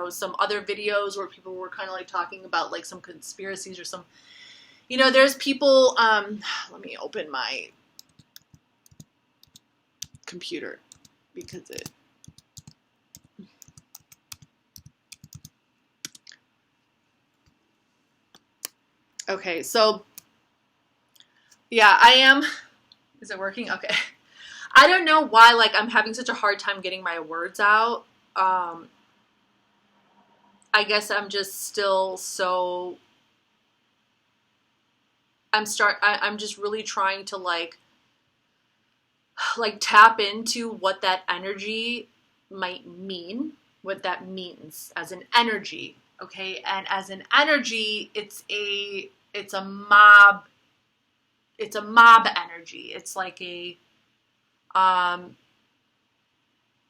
some other videos where people were kind of like talking about like some conspiracies or some, there's people, let me open my computer because okay, so yeah, is it working? Okay. I don't know why, like, I'm having such a hard time getting my words out. I guess I'm just still so, I'm just really trying to like tap into what that energy might mean, what that means as an energy, okay? And as an energy, it's a mob energy. It's like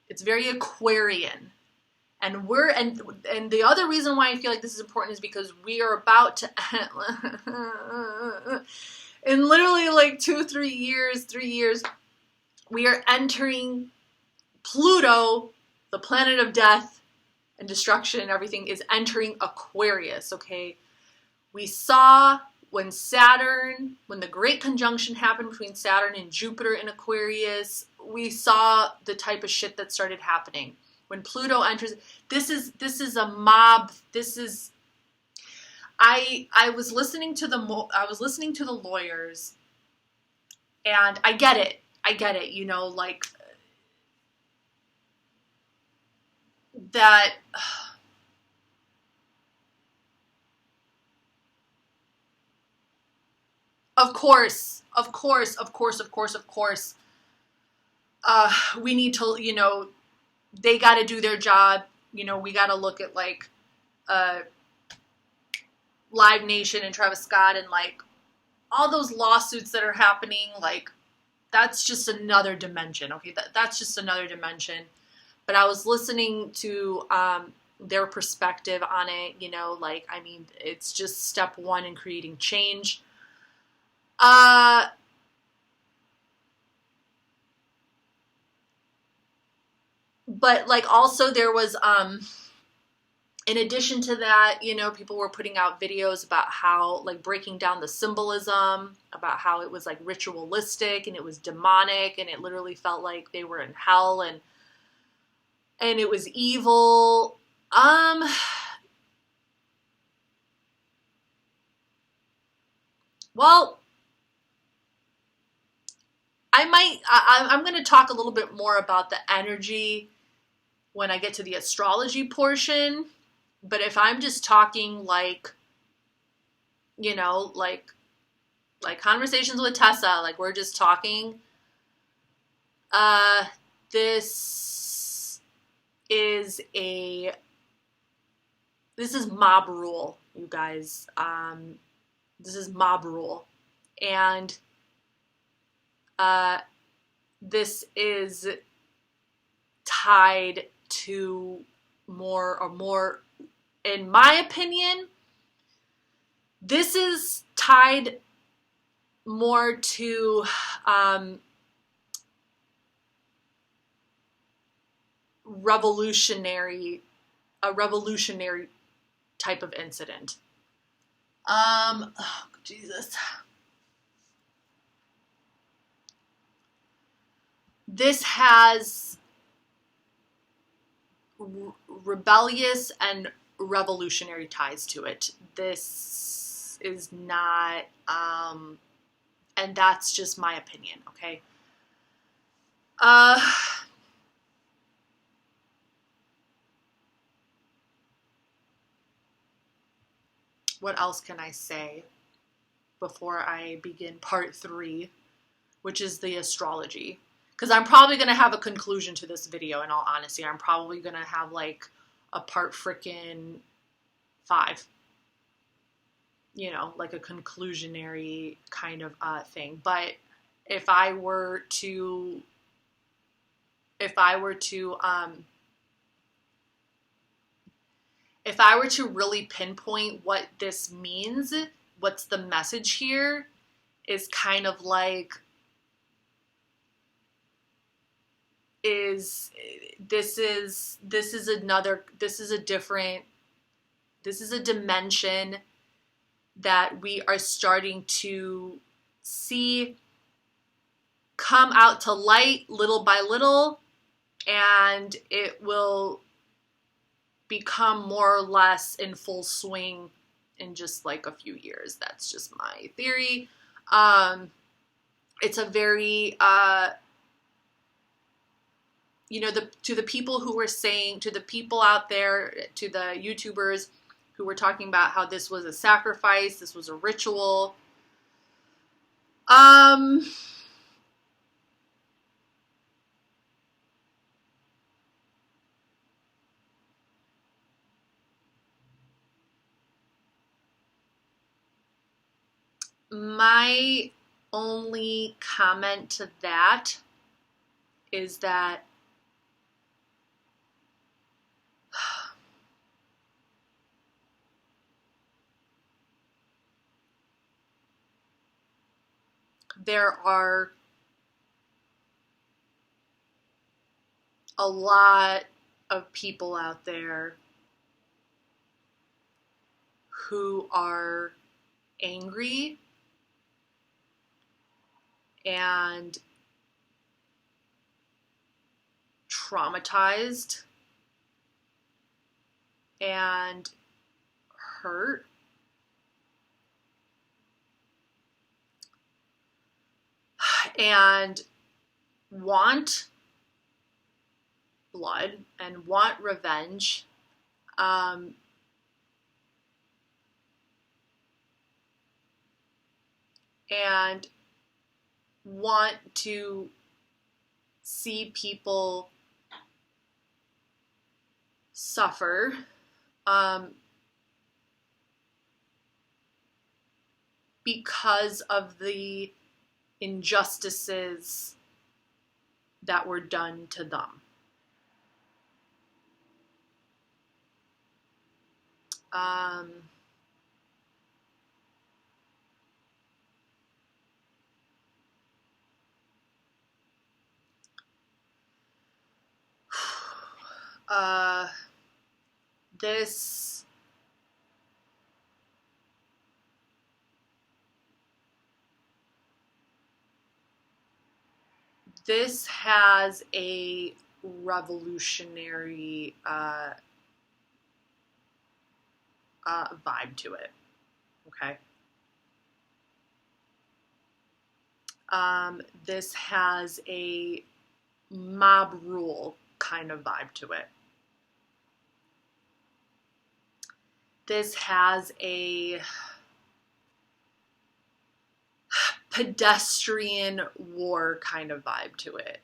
it's very Aquarian. And and the other reason why I feel like this is important is because we are about to in literally like 3 years, we are entering Pluto, the planet of death and destruction and everything, is entering Aquarius, okay? We saw when the great conjunction happened between Saturn and Jupiter in Aquarius, we saw the type of shit that started happening. When Pluto enters, this is a mob. This is, I was listening to the lawyers, and I get it, like that. Of course. We need to, they got to do their job. We got to look at like Live Nation and Travis Scott and like all those lawsuits that are happening. Like, that's just another dimension. Okay, that's just another dimension. But I was listening to their perspective on it. Like, I mean, it's just step one in creating change. But like also there was in addition to that, people were putting out videos about how, like, breaking down the symbolism, about how it was like ritualistic and it was demonic and it literally felt like they were in hell and it was evil. Well, I'm going to talk a little bit more about the energy when I get to the astrology portion. But if I'm just talking like, like conversations with TESA, like we're just talking, this is mob rule, you guys. This is mob rule. And this is tied to more, in my opinion, this is tied more to a revolutionary type of incident. Oh, Jesus. This has rebellious and revolutionary ties to it. This is not, and that's just my opinion, okay? What else can I say before I begin part 3, which is the astrology? Because I'm probably going to have a conclusion to this video, in all honesty. I'm probably going to have, like, a part frickin' 5. Like a conclusionary kind of thing. But if I were to if I were to really pinpoint what this means, what's the message here, is kind of like, this is a dimension that we are starting to see come out to light little by little, and it will become more or less in full swing in just like a few years. That's just my theory. It's a very, to the people who were saying, to the people out there, to the YouTubers who were talking about how this was a sacrifice, this was a ritual. My only comment to that is that there are a lot of people out there who are angry and traumatized and hurt and want blood and want revenge, and want to see people suffer, because of the injustices that were done to them. This has a revolutionary vibe to it, okay? This has a mob rule kind of vibe to it. This has a pedestrian war kind of vibe to it.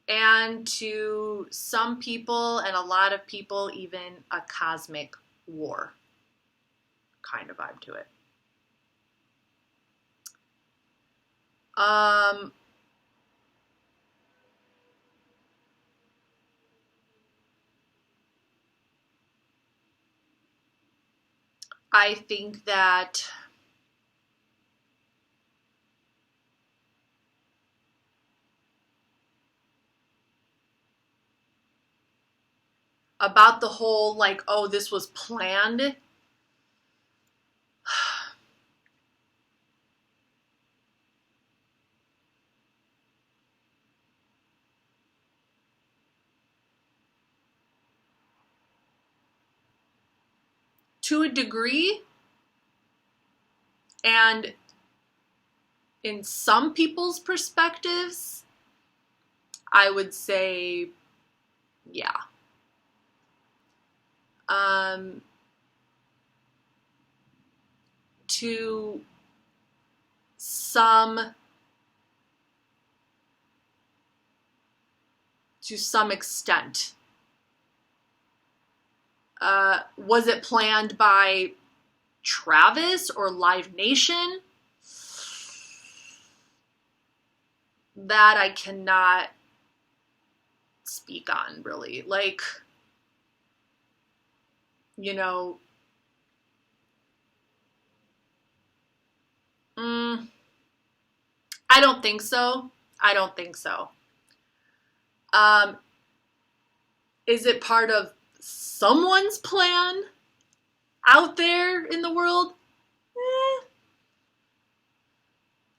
And to some people, and a lot of people, even a cosmic war kind of vibe to it. I think that about the whole, like, oh, this was planned. To a degree, and in some people's perspectives, I would say, yeah. To some extent. Was it planned by Travis or Live Nation? That I cannot speak on, really. Like, you know, I don't think so. I don't think so. Is it part of someone's plan out there in the world?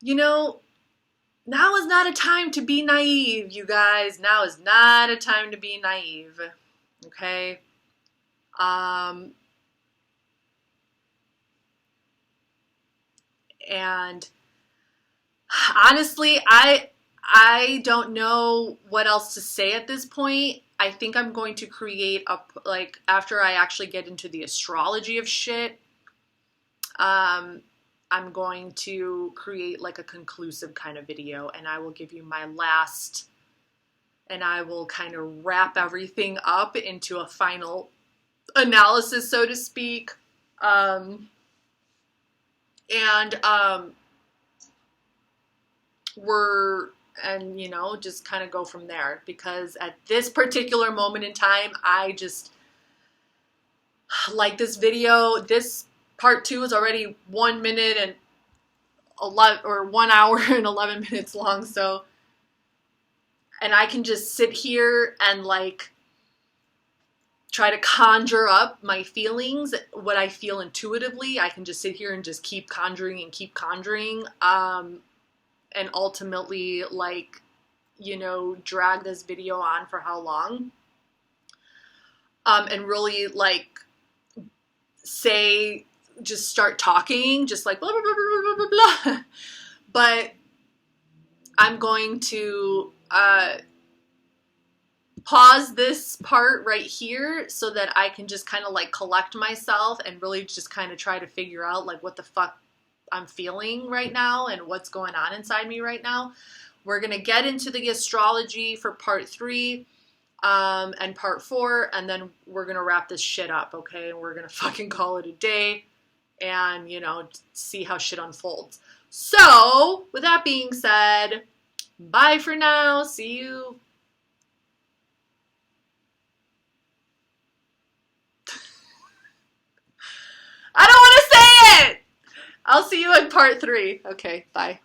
You know, now is not a time to be naive, you guys. Now is not a time to be naive. Okay? And honestly, I don't know what else to say at this point. I think I'm going to create a, like, after I actually get into the astrology of shit, I'm going to create like a conclusive kind of video, and I will give you my last, and I will kind of wrap everything up into a final analysis, so to speak. And you know, just kind of go from there, because at this particular moment in time, I just like this video. This part 2 is already 1 minute and 11, or 1 hour and 11 minutes long. So, and I can just sit here and like try to conjure up my feelings, what I feel intuitively. I can just sit here and just keep conjuring and keep conjuring. And ultimately, like, you know, drag this video on for how long. And really, like, say, just start talking, just like, blah, blah, blah, blah, blah, blah, blah. But I'm going to pause this part right here so that I can just kind of, like, collect myself and really just kind of try to figure out, like, what the fuck I'm feeling right now and what's going on inside me right now. We're going to get into the astrology for part 3 and part 4, and then we're going to wrap this shit up, okay? And we're going to fucking call it a day and, you know, see how shit unfolds. So, with that being said, bye for now. See you. I don't want to say it! I'll see you in part 3. Okay, bye.